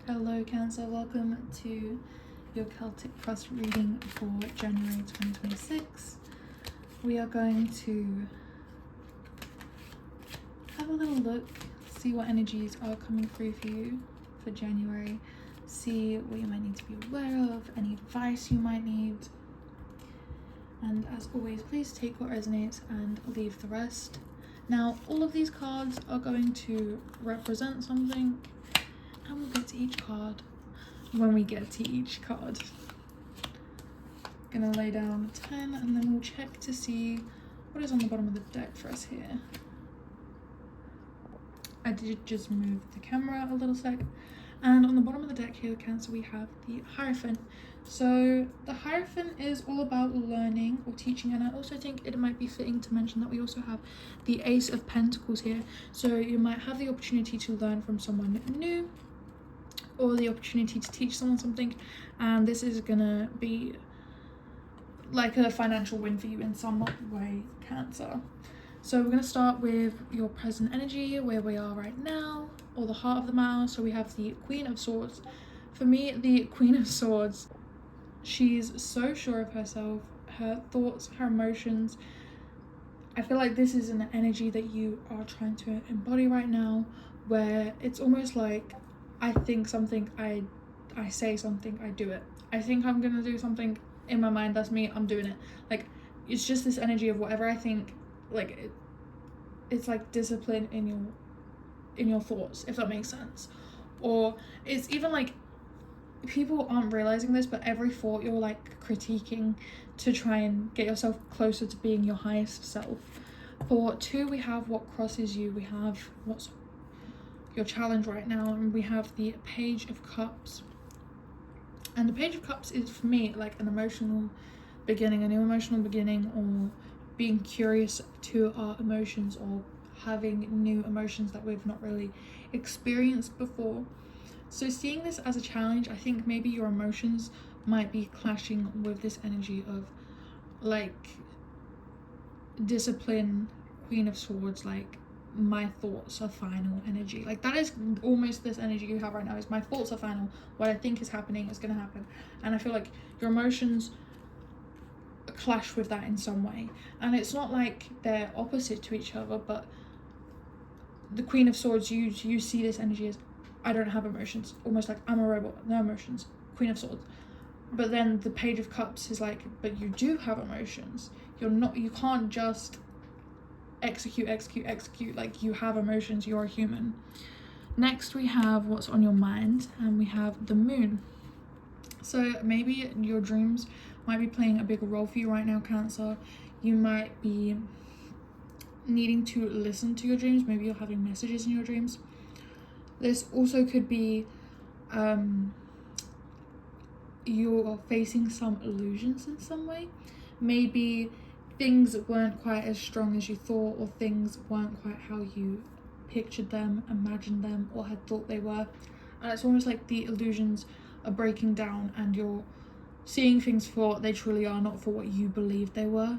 Hello Cancer, welcome to your Celtic Cross reading for January 2026. We are going to have a little look, see what energies are coming through for you for January, see what you might need to be aware of, any advice you might need. And as always, please take what resonates and leave the rest. Now, all of these cards are going to represent something, and we'll get to each card when we get to each card. Gonna lay down 10 and then we'll check to see what is on the bottom of the deck for us here. I did just move the camera a little sec. And on the bottom of the deck here, Cancer, we have the Hierophant. So the Hierophant is all about learning or teaching, and I also think it might be fitting to mention that we also have the Ace of Pentacles here. So you might have the opportunity to learn from someone new or the opportunity to teach someone something, and this is gonna be like a financial win for you in some way, Cancer. So we're going to start with your present energy, where we are right now, or the heart of the matter. So we have the Queen of Swords. For me, the Queen of Swords, she's so sure of herself, her thoughts, her emotions. I feel like this is an energy that you are trying to embody right now, where it's almost like I think something, I say something, I do it. I think I'm going to do something in my mind, that's me, I'm doing it. Like, it's just this energy of whatever I think. Like it's like discipline in your thoughts, if that makes sense. Or it's even like people aren't realizing this, but every thought you're like critiquing to try and get yourself closer to being your highest self. For 2, we have what crosses you. We have what's your challenge right now, and we have the Page of Cups. And the Page of Cups is, for me, like an emotional beginning, a new emotional beginning, or being curious to our emotions, or having new emotions that we've not really experienced before. So seeing this as a challenge, I think maybe your emotions might be clashing with this energy of like discipline, Queen of Swords, like my thoughts are final energy. Like that is almost this energy you have right now, is my thoughts are final, what I think is happening is going to happen. And I feel like your emotions clash with that in some way, and it's not like they're opposite to each other, but the Queen of Swords, you see this energy as I don't have emotions, almost like I'm a robot, no emotions, Queen of Swords. But then the Page of Cups is like, but you do have emotions, you can't just execute, like you have emotions, you're a human. Next we have what's on your mind, and we have the Moon. So maybe your dreams might be playing a bigger role for you right now, Cancer. You might be needing to listen to your dreams. Maybe you're having messages in your dreams. This also could be you're facing some illusions in some way. Maybe things weren't quite as strong as you thought, or things weren't quite how you pictured them, imagined them, or had thought they were. And it's almost like the illusions are breaking down, and you're seeing things for what they truly are, not for what you believed they were.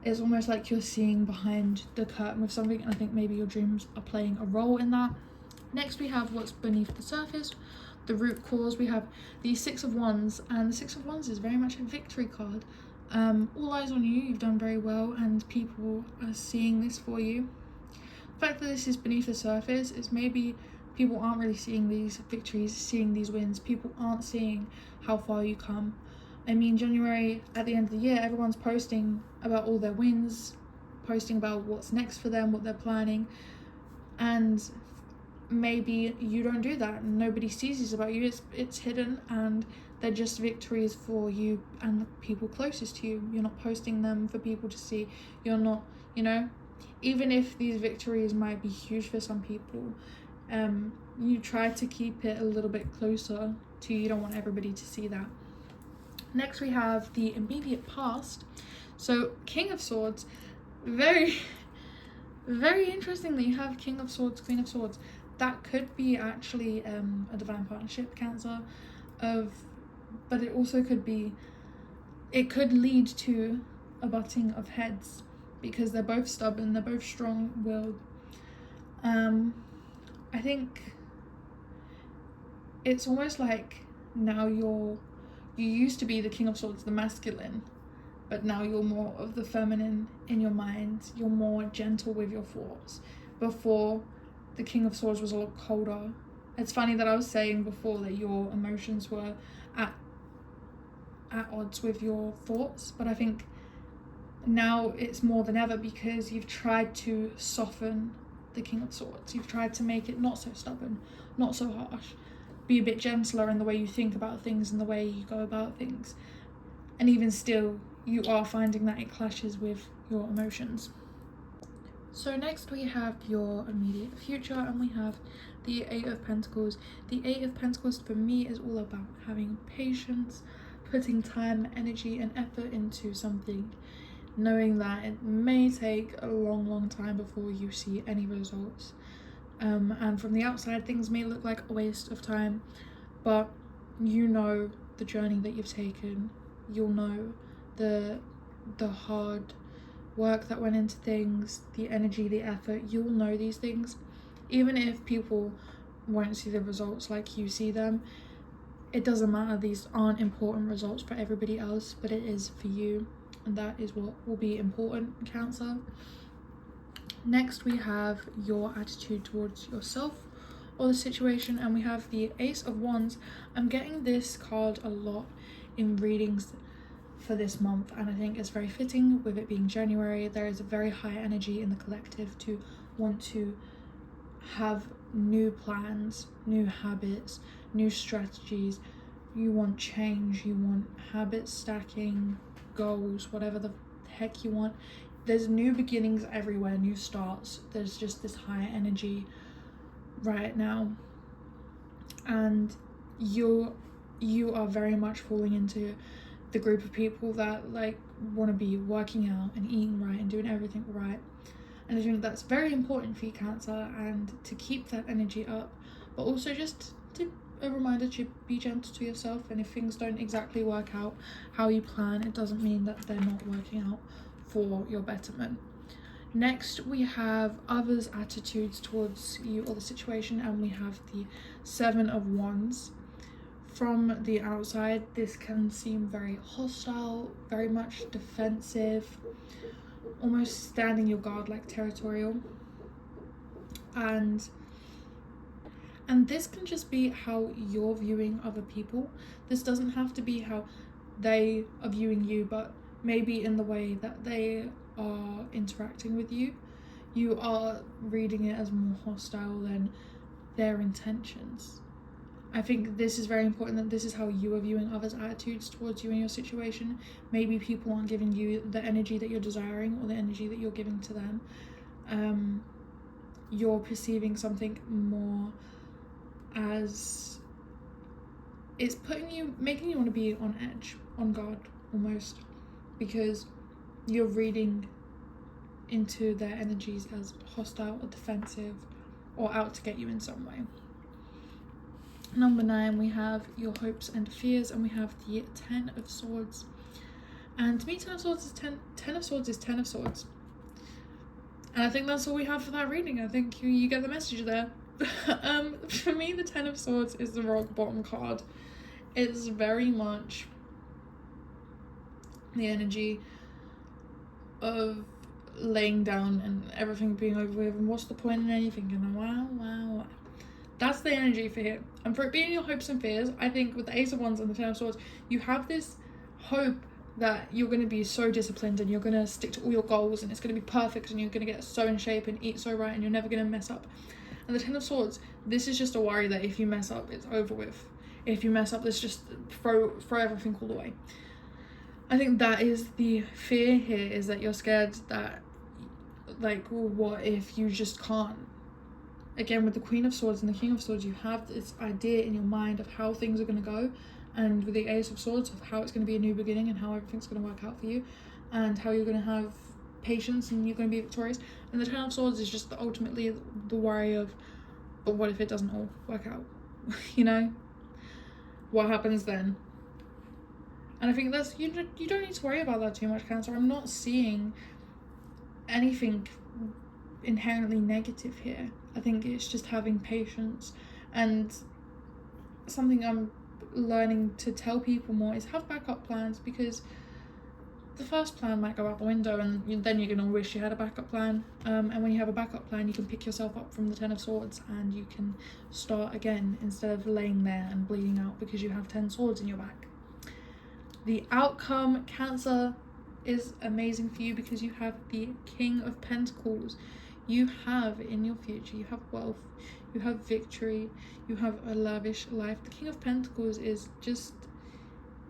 It's almost like you're seeing behind the curtain with something, and I think maybe your dreams are playing a role in that. Next we have what's beneath the surface, the root cause. We have the Six of Wands, and the Six of Wands is very much a victory card. All eyes on you, you've done very well, and people are seeing this for you. The fact that this is beneath the surface is maybe people aren't really seeing these victories, seeing these wins. People aren't seeing how far you come. I mean, January, at the end of the year, everyone's posting about all their wins, posting about what's next for them, what they're planning, and maybe you don't do that. Nobody sees this about you. It's hidden, and they're just victories for you and the people closest to you. You're not posting them for people to see. You're not, even if these victories might be huge for some people, you try to keep it a little bit closer to you. You don't want everybody to see that. Next we have the immediate past. So King of Swords, very very interesting that you have King of Swords, Queen of Swords. That could be actually a divine partnership, Cancer, but it also could be, it could lead to a butting of heads, because they're both stubborn, they're both strong-willed. I think it's almost like now you used to be the King of Swords, the masculine, but now you're more of the feminine in your mind. You're more gentle with your thoughts. Before, the King of Swords was a lot colder. It's funny that I was saying before that your emotions were at odds with your thoughts, but I think now it's more than ever because you've tried to soften the King of Swords. You've tried to make it not so stubborn, not so harsh, be a bit gentler in the way you think about things and the way you go about things. And even still, you are finding that it clashes with your emotions. So next we have your immediate future, and we have the Eight of Pentacles. The Eight of Pentacles for me is all about having patience, putting time, energy and effort into something, knowing that it may take a long time before you see any results. And from the outside, things may look like a waste of time, but you know the journey that you've taken. You'll know the hard work that went into things, the energy, the effort. You'll know these things. Even if people won't see the results like you see them, it doesn't matter. These aren't important results for everybody else, but it is for you, and that is what will be important, Cancer. Next we have your attitude towards yourself or the situation, and we have the Ace of Wands. I'm getting this card a lot in readings for this month, and I think it's very fitting with it being January. There is a very high energy in the collective to want to have new plans, new habits, new strategies. You want change, you want habit stacking, goals, whatever the heck you want. There's new beginnings everywhere, new starts. There's just this high energy right now, and you are very much falling into the group of people that like want to be working out and eating right and doing everything right. And I think that's very important for you, Cancer, and to keep that energy up, but also just to a reminder to be gentle to yourself. And if things don't exactly work out how you plan, it doesn't mean that they're not working out for your betterment. Next we have others' attitudes towards you or the situation, and we have the Seven of Wands. From the outside, this can seem very hostile, very much defensive, almost standing your guard, like territorial. And this can just be how you're viewing other people. This doesn't have to be how they are viewing you, but maybe in the way that they are interacting with you, you are reading it as more hostile than their intentions. I think this is very important, that this is how you are viewing others' attitudes towards you in your situation. Maybe people aren't giving you the energy that you're desiring or the energy that you're giving to them. You're perceiving something more as it's making you want to be on edge, on guard almost, because you're reading into their energies as hostile or defensive or out to get you in some way. Number 9, we have your hopes and fears, and we have the Ten of Swords. And to me, Ten of Swords is Ten of Swords is Ten of Swords. And I think that's all we have for that reading. I think you get the message there. For me, the Ten of Swords is the rock bottom card. It's very much the energy of laying down and everything being over with, and what's the point in anything, and wow. That's the energy for here. And for it being your hopes and fears, I think with the Ace of Wands and the Ten of Swords, you have this hope that you're going to be so disciplined and you're going to stick to all your goals and it's going to be perfect and you're going to get so in shape and eat so right and you're never going to mess up. And the Ten of Swords, this is just a worry that if you mess up, it's over with. If you mess up, let's just throw everything all away. I think that is the fear here, is that you're scared that, like, what if you just can't? Again, with the Queen of Swords and the King of Swords, you have this idea in your mind of how things are going to go, and with the Ace of Swords, of how it's going to be a new beginning and how everything's going to work out for you and how you're going to have patience and you're going to be victorious. And the Ten of Swords is just ultimately the worry of, but what if it doesn't all work out? You know, what happens then? And I think that's, you don't need to worry about that too much, Cancer. I'm not seeing anything inherently negative here. I think it's just having patience and something I'm learning to tell people more is have backup plans, because the first plan might go out the window and then you're going to wish you had a backup plan. And when you have a backup plan, you can pick yourself up from the Ten of Swords and you can start again instead of laying there and bleeding out because you have 10 swords in your back. The outcome, Cancer, is amazing for you because you have the King of Pentacles. You have in your future, you have wealth, you have victory, you have a lavish life. The King of Pentacles is just,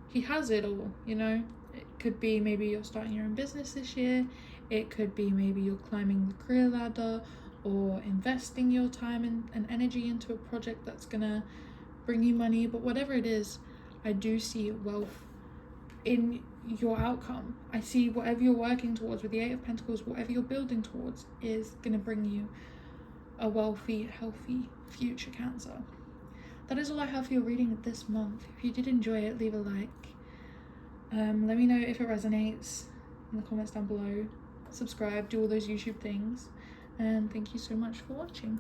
he has it all, you know. It could be maybe you're starting your own business this year. It could be maybe you're climbing the career ladder or investing your time and energy into a project that's gonna bring you money. But whatever it is, I do see wealth in your outcome. I see whatever you're working towards with the Eight of Pentacles, whatever you're building towards is going to bring you a wealthy, healthy future, Cancer. That is all I have for your reading this month. If you did enjoy it, leave a like. Let me know if it resonates in the comments down below. Subscribe, do all those YouTube things. And thank you so much for watching.